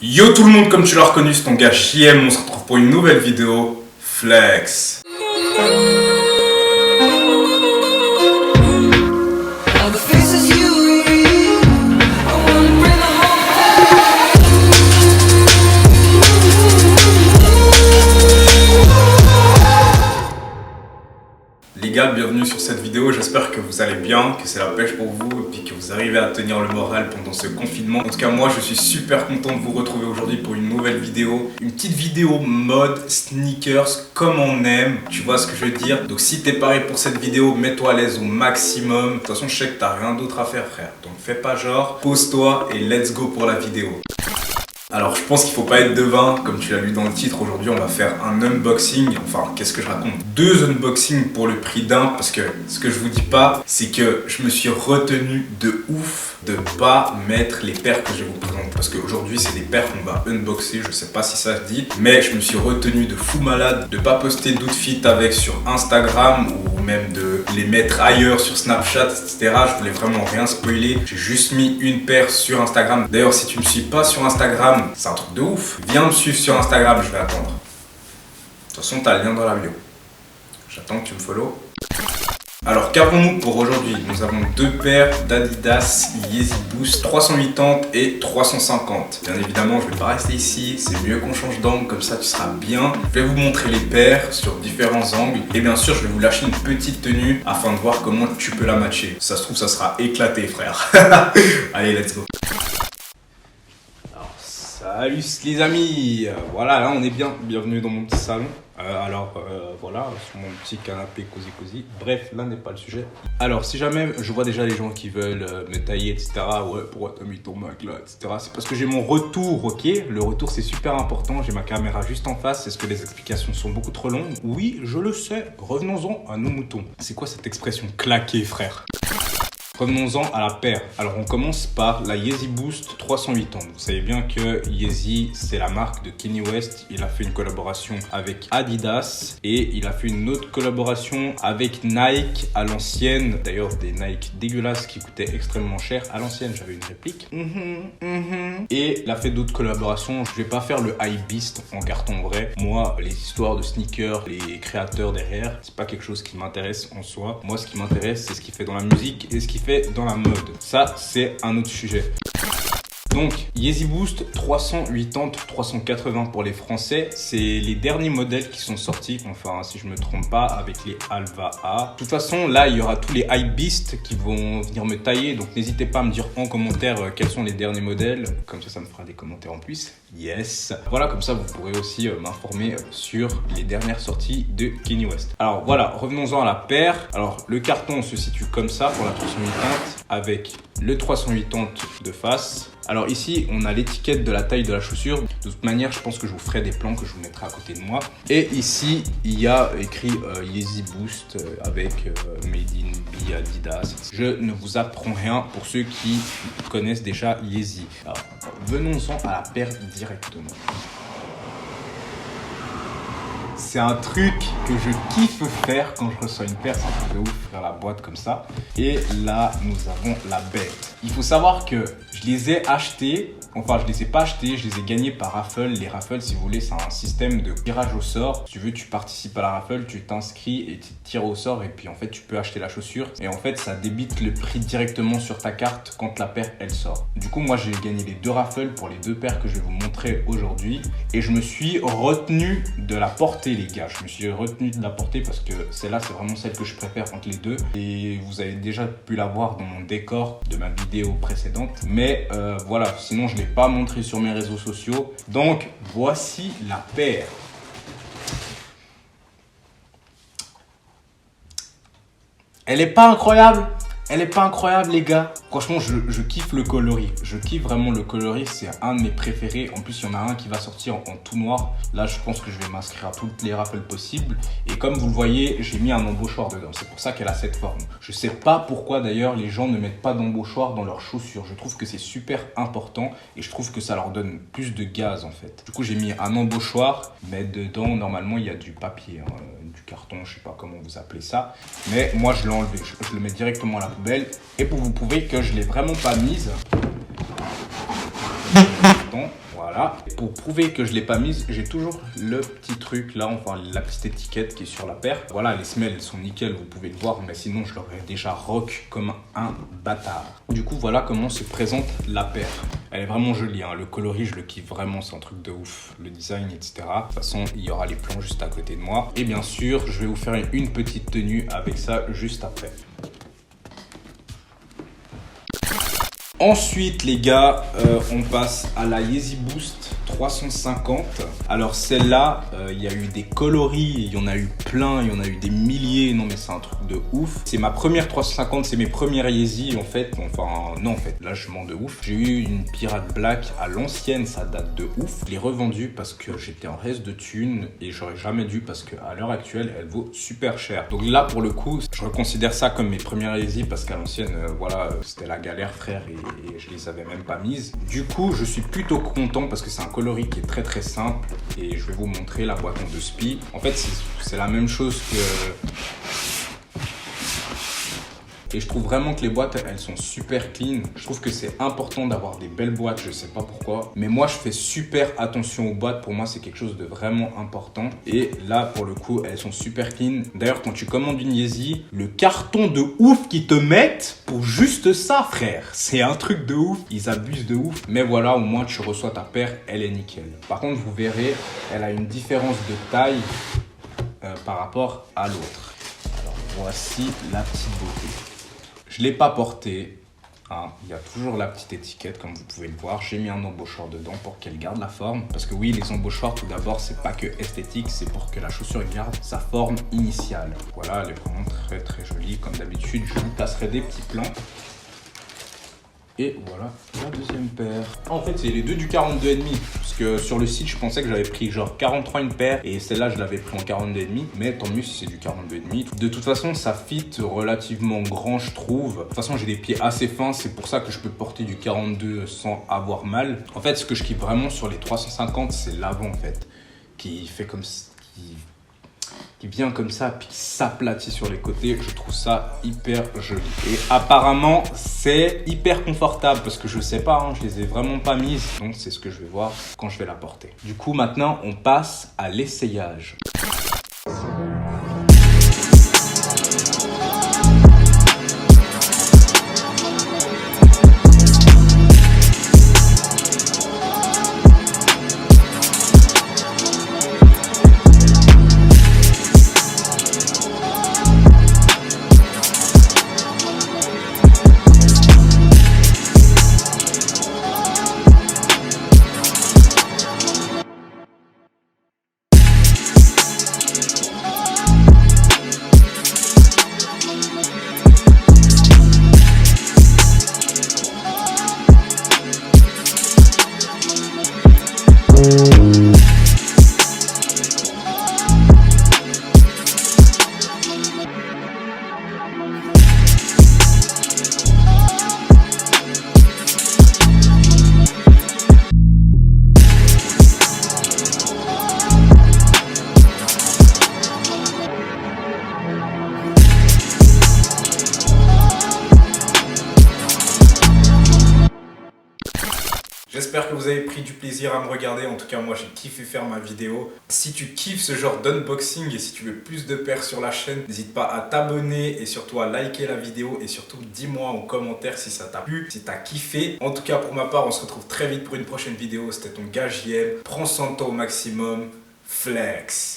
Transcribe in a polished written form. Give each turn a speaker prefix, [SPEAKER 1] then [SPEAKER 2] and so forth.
[SPEAKER 1] Yo tout le monde, comme tu l'as reconnu, c'est ton gars JM, on se retrouve pour une nouvelle vidéo Flex. Les gars, bienvenue sur cette vidéo, j'espère que vous allez bien, que c'est la pêche pour vous et puis que vous arrivez à tenir le moral pendant ce confinement. En tout cas moi je suis super content de vous retrouver aujourd'hui pour une nouvelle vidéo. Une petite vidéo mode sneakers comme on aime, tu vois ce que je veux dire. Donc si t'es paré pour cette vidéo, mets-toi à l'aise au maximum. De toute façon je sais que t'as rien d'autre à faire frère, donc fais pas genre, pose-toi et let's go pour la vidéo. Alors je pense qu'il faut pas être devin, comme tu l'as lu dans le titre. Aujourd'hui on va faire un unboxing, enfin qu'est-ce que je raconte, 2 unboxings pour le prix d'un, parce que ce que je vous dis pas, c'est que je me suis retenu de ouf de pas mettre les paires que je vous présente, parce qu'aujourd'hui c'est des paires qu'on va unboxer, je sais pas si ça se dit, mais je me suis retenu de fou malade de pas poster d'outfit avec sur Instagram ou même de les mettre ailleurs sur Snapchat, etc. Je voulais vraiment rien spoiler, j'ai juste mis une paire sur Instagram. D'ailleurs si tu me suis pas sur Instagram, c'est un truc de ouf, viens me suivre sur Instagram, je vais attendre. De toute façon t'as le lien dans la bio, j'attends que tu me follow. Alors qu'avons-nous pour aujourd'hui? Nous avons 2 paires d'Adidas Yeezy Boost 380 et 350. Bien évidemment je ne vais pas rester ici, c'est mieux qu'on change d'angle, comme ça tu seras bien. Je vais vous montrer les paires sur différents angles et bien sûr je vais vous lâcher une petite tenue afin de voir comment tu peux la matcher. Ça se trouve ça sera éclaté frère. Allez let's go. Alors salut les amis, voilà là on est bien, bienvenue dans mon petit salon. Voilà, sur mon petit canapé cosy. Bref, là n'est pas le sujet. Alors, si jamais je vois déjà les gens qui veulent me tailler, etc. Ouais, pourquoi t'as mis ton Mac là, etc. C'est parce que j'ai mon retour, ok? Le retour, c'est super important. J'ai ma caméra juste en face. Est-ce que les explications sont beaucoup trop longues? Oui, je le sais. Revenons-en à nos moutons. C'est quoi cette expression claquée, frère? Revenons-en à la paire. Alors on commence par la Yeezy Boost 380. Vous savez bien que Yeezy c'est la marque de Kanye West. Il a fait une collaboration avec Adidas et il a fait une autre collaboration avec Nike à l'ancienne. D'ailleurs des Nike dégueulasses qui coûtaient extrêmement cher. À l'ancienne j'avais une réplique. Et il a fait d'autres collaborations. Je vais pas faire le hype beast en carton vrai. Moi les histoires de sneakers, les créateurs derrière, c'est pas quelque chose qui m'intéresse en soi. Moi ce qui m'intéresse c'est ce qu'il fait dans la musique et ce qu'il fait dans la mode. Ça, c'est un autre sujet. Donc, Yeezy Boost 380, 380 pour les Français, c'est les derniers modèles qui sont sortis, enfin si je me trompe pas, avec les Alva A. De toute façon, là, il y aura tous les hypebeasts qui vont venir me tailler, donc n'hésitez pas à me dire en commentaire quels sont les derniers modèles, comme ça me fera des commentaires en plus. Yes. Voilà, comme ça vous pourrez aussi m'informer sur les dernières sorties de Kanye West. Alors voilà, revenons-en à la paire. Alors le carton se situe comme ça pour la 380 avec le 380 de face. Alors ici, on a l'étiquette de la taille de la chaussure. De toute manière, je pense que je vous ferai des plans que je vous mettrai à côté de moi. Et ici, il y a écrit Yeezy Boost avec Made in B Adidas. Je ne vous apprends rien pour ceux qui connaissent déjà Yeezy. Alors, venons-en à la paire directement. C'est un truc que je kiffe faire quand je reçois une paire, c'est un truc de ouf, faire la boîte comme ça. Et là, nous avons la bête. Il faut savoir que je les ai achetés, enfin je les ai pas achetés, je les ai gagnés par raffle. Les raffles, si vous voulez, c'est un système de tirage au sort. Si tu veux, tu participes à la raffle, tu t'inscris et tu tires au sort et puis en fait, tu peux acheter la chaussure. Et en fait, ça débite le prix directement sur ta carte quand la paire, elle sort. Du coup, moi, j'ai gagné les 2 raffles pour les 2 paires que je vais vous montrer aujourd'hui. Et je me suis retenu de la porter, les gars. Je me suis retenu de la porter parce que celle-là, c'est vraiment celle que je préfère entre les 2. Et vous avez déjà pu la voir dans mon décor de ma vidéo précédente. Mais voilà, sinon, je ne l'ai pas montré sur mes réseaux sociaux. Donc, voici la paire. Elle est pas incroyable? Elle est pas incroyable les gars? Franchement je kiffe le coloris, je kiffe vraiment le coloris, c'est un de mes préférés. En plus il y en a un qui va sortir en tout noir. Là je pense que je vais m'inscrire à toutes les raffles possibles. Et comme vous le voyez, j'ai mis un embauchoir dedans, c'est pour ça qu'elle a cette forme. Je sais pas pourquoi d'ailleurs les gens ne mettent pas d'embauchoir dans leurs chaussures. Je trouve que c'est super important et je trouve que ça leur donne plus de gaz en fait. Du coup j'ai mis un embauchoir, mais dedans normalement il y a du papier, du carton, je sais pas comment vous appelez ça. Mais moi je l'ai enlevé, je le mets directement à la poubelle. Et pour vous prouver que je l'ai vraiment pas mise, Voilà. Pour prouver que je l'ai pas mise, j'ai toujours le petit truc là, enfin la petite étiquette qui est sur la paire. Voilà, les semelles elles sont nickel, vous pouvez le voir, mais sinon je l'aurais déjà rock comme un bâtard. Du coup, voilà comment se présente la paire. Elle est vraiment jolie, hein. Le coloris je le kiffe vraiment, c'est un truc de ouf. Le design, etc. De toute façon, il y aura les plans juste à côté de moi. Et bien sûr, je vais vous faire une petite tenue avec ça juste après. Ensuite les gars, on passe à la Yeezy Boost 350. Alors celle-là, il y a eu des coloris, il y en a eu plein, il y en a eu des milliers. Non mais c'est un truc de ouf. C'est ma première 350, c'est mes premières Yeezy en fait. Enfin non en fait, là je mens de ouf. J'ai eu une Pirate Black à l'ancienne, ça date de ouf. Je l'ai revendue parce que j'étais en reste de thunes et j'aurais jamais dû parce qu'à l'heure actuelle, elle vaut super cher. Donc là pour le coup, je reconsidère ça comme mes premières Yeezy parce qu'à l'ancienne, voilà, c'était la galère frère et je les avais même pas mises. Du coup, je suis plutôt content parce que c'est un coloris qui est très très simple et je vais vous montrer la boîte en 2 spi. En fait, c'est la même chose que... Et je trouve vraiment que les boîtes, elles sont super clean. Je trouve que c'est important d'avoir des belles boîtes, je sais pas pourquoi. Mais moi, je fais super attention aux boîtes. Pour moi, c'est quelque chose de vraiment important. Et là, pour le coup, elles sont super clean. D'ailleurs, quand tu commandes une Yeezy, le carton de ouf qu'ils te mettent pour juste ça, frère. C'est un truc de ouf. Ils abusent de ouf. Mais voilà, au moins, tu reçois ta paire, elle est nickel. Par contre, vous verrez, elle a une différence de taille par rapport à l'autre. Alors, voici la petite beauté. Je ne l'ai pas porté, hein. Il y a toujours la petite étiquette comme vous pouvez le voir. J'ai mis un embauchoir dedans pour qu'elle garde la forme. Parce que oui, les embauchoirs tout d'abord, c'est pas que esthétique, c'est pour que la chaussure garde sa forme initiale. Voilà, elle est vraiment très très jolie. Comme d'habitude, je vous placerai des petits plans. Et voilà la deuxième paire. En fait, c'est les deux du 42,5. Parce que sur le site, je pensais que j'avais pris genre 43 une paire. Et celle-là, je l'avais pris en 42,5. Mais tant mieux si c'est du 42,5. De toute façon, ça fit relativement grand, je trouve. De toute façon, j'ai des pieds assez fins. C'est pour ça que je peux porter du 42 sans avoir mal. En fait, ce que je kiffe vraiment sur les 350, c'est l'avant, en fait. Qui fait comme ça. Qui vient comme ça, puis qui s'aplatit sur les côtés. Je trouve ça hyper joli. Et apparemment, c'est hyper confortable parce que je sais pas, hein, je les ai vraiment pas mises. Donc, c'est ce que je vais voir quand je vais la porter. Du coup, maintenant, on passe à l'essayage. J'espère que vous avez pris du plaisir à me regarder. En tout cas, moi, j'ai kiffé faire ma vidéo. Si tu kiffes ce genre d'unboxing et si tu veux plus de paires sur la chaîne, n'hésite pas à t'abonner et surtout à liker la vidéo. Et surtout, dis-moi en commentaire si ça t'a plu, si t'as kiffé. En tout cas, pour ma part, on se retrouve très vite pour une prochaine vidéo. C'était ton gars JM. Prends soin de toi au maximum. Flex.